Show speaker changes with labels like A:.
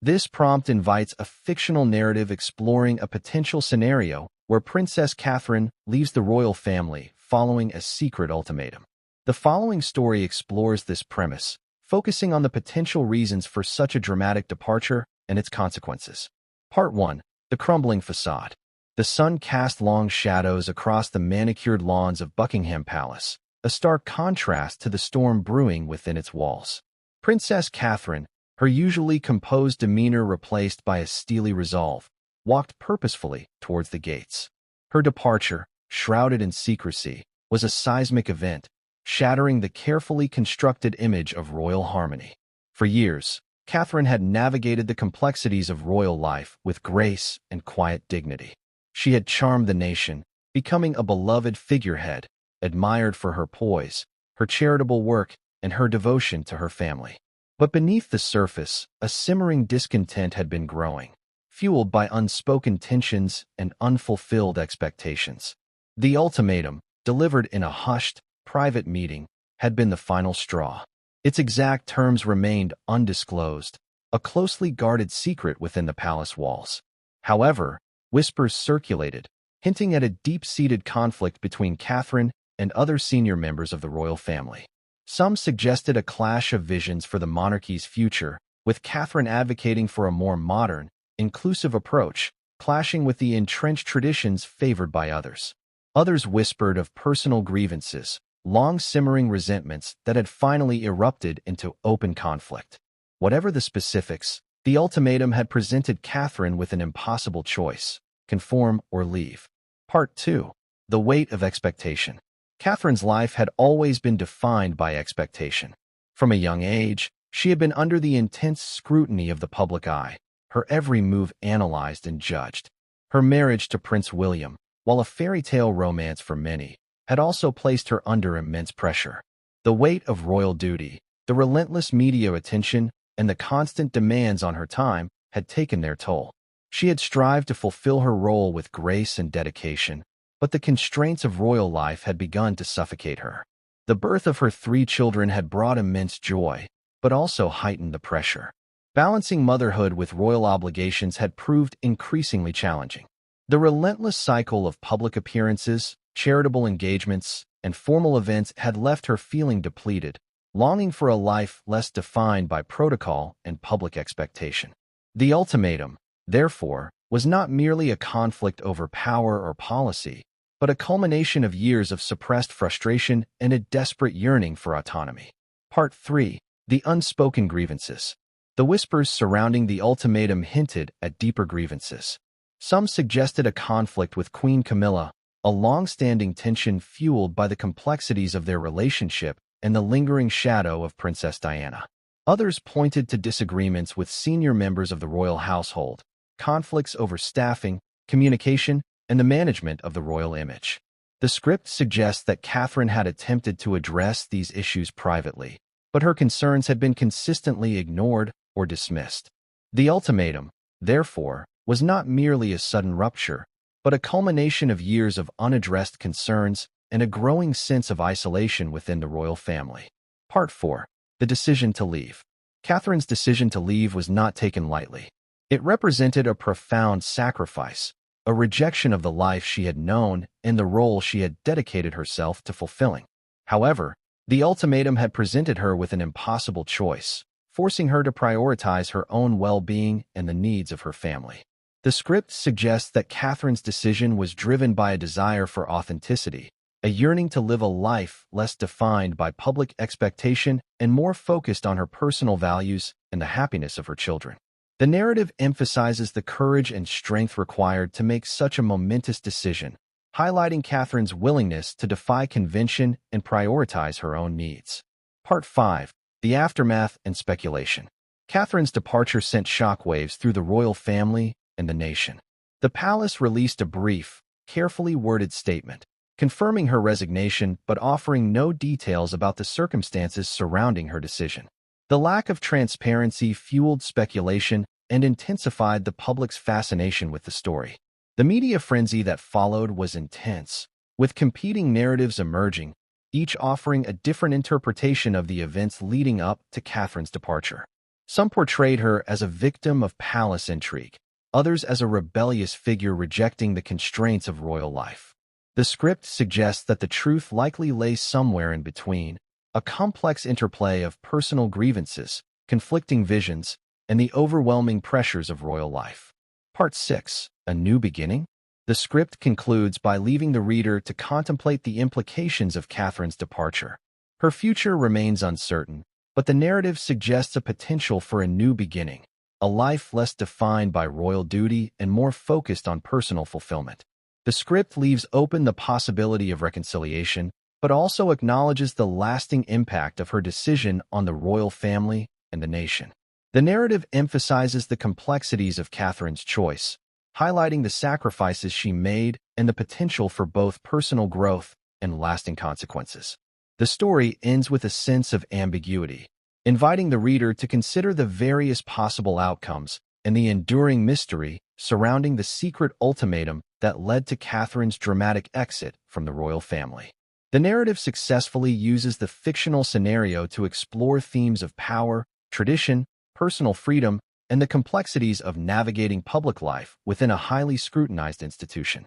A: This prompt invites a fictional narrative exploring a potential scenario where Princess Catherine leaves the royal family following a secret ultimatum. The following story explores this premise, focusing on the potential reasons for such a dramatic departure and its consequences. Part 1. The crumbling facade. The sun cast long shadows across the manicured lawns of Buckingham Palace, a stark contrast to the storm brewing within its walls. Princess Catherine, her usually composed demeanor replaced by a steely resolve, walked purposefully towards the gates. Her departure, shrouded in secrecy, was a seismic event, shattering the carefully constructed image of royal harmony. For years, Catherine had navigated the complexities of royal life with grace and quiet dignity. She had charmed the nation, becoming a beloved figurehead, admired for her poise, her charitable work, and her devotion to her family. But beneath the surface, a simmering discontent had been growing, fueled by unspoken tensions and unfulfilled expectations. The ultimatum, delivered in a hushed, private meeting, had been the final straw. Its exact terms remained undisclosed, a closely guarded secret within the palace walls. However, whispers circulated, hinting at a deep-seated conflict between Catherine and other senior members of the royal family. Some suggested a clash of visions for the monarchy's future, with Catherine advocating for a more modern, inclusive approach, clashing with the entrenched traditions favored by others. Others whispered of personal grievances, long-simmering resentments that had finally erupted into open conflict. Whatever the specifics, the ultimatum had presented Catherine with an impossible choice: conform or leave. Part 2. The weight of expectation. Catherine's life had always been defined by expectation. From a young age, she had been under the intense scrutiny of the public eye, her every move analyzed and judged. Her marriage to Prince William, while a fairy tale romance for many, had also placed her under immense pressure. The weight of royal duty, the relentless media attention, and the constant demands on her time had taken their toll. She had strived to fulfill her role with grace and dedication, but the constraints of royal life had begun to suffocate her. The birth of her 3 children had brought immense joy, but also heightened the pressure. Balancing motherhood with royal obligations had proved increasingly challenging. The relentless cycle of public appearances, charitable engagements, and formal events had left her feeling depleted, longing for a life less defined by protocol and public expectation. The ultimatum, therefore, was not merely a conflict over power or policy, but a culmination of years of suppressed frustration and a desperate yearning for autonomy. Part 3. The unspoken grievances. The whispers surrounding the ultimatum hinted at deeper grievances. Some suggested a conflict with Queen Camilla, a long-standing tension fueled by the complexities of their relationship and the lingering shadow of Princess Diana. Others pointed to disagreements with senior members of the royal household, conflicts over staffing, communication, and the management of the royal image. The script suggests that Catherine had attempted to address these issues privately, but her concerns had been consistently ignored or dismissed. The ultimatum, therefore, was not merely a sudden rupture, but a culmination of years of unaddressed concerns and a growing sense of isolation within the royal family. Part 4. The decision to leave. Catherine's decision to leave was not taken lightly. It represented a profound sacrifice, a rejection of the life she had known and the role she had dedicated herself to fulfilling. However, the ultimatum had presented her with an impossible choice, forcing her to prioritize her own well-being and the needs of her family. The script suggests that Catherine's decision was driven by a desire for authenticity, a yearning to live a life less defined by public expectation and more focused on her personal values and the happiness of her children. The narrative emphasizes the courage and strength required to make such a momentous decision, highlighting Catherine's willingness to defy convention and prioritize her own needs. Part 5. The aftermath and speculation. Catherine's departure sent shockwaves through the royal family and the nation. The palace released a brief, carefully worded statement, confirming her resignation but offering no details about the circumstances surrounding her decision. The lack of transparency fueled speculation and intensified the public's fascination with the story. The media frenzy that followed was intense, with competing narratives emerging, each offering a different interpretation of the events leading up to Catherine's departure. Some portrayed her as a victim of palace intrigue, others as a rebellious figure rejecting the constraints of royal life. The script suggests that the truth likely lay somewhere in between, a complex interplay of personal grievances, conflicting visions, and the overwhelming pressures of royal life. Part 6. A New Beginning? The script concludes by leaving the reader to contemplate the implications of Catherine's departure. Her future remains uncertain, but the narrative suggests a potential for a new beginning, a life less defined by royal duty and more focused on personal fulfillment. The script leaves open the possibility of reconciliation, but also acknowledges the lasting impact of her decision on the royal family and the nation. The narrative emphasizes the complexities of Catherine's choice, highlighting the sacrifices she made and the potential for both personal growth and lasting consequences. The story ends with a sense of ambiguity, inviting the reader to consider the various possible outcomes and the enduring mystery surrounding the secret ultimatum that led to Catherine's dramatic exit from the royal family. The narrative successfully uses the fictional scenario to explore themes of power, tradition, personal freedom, and the complexities of navigating public life within a highly scrutinized institution.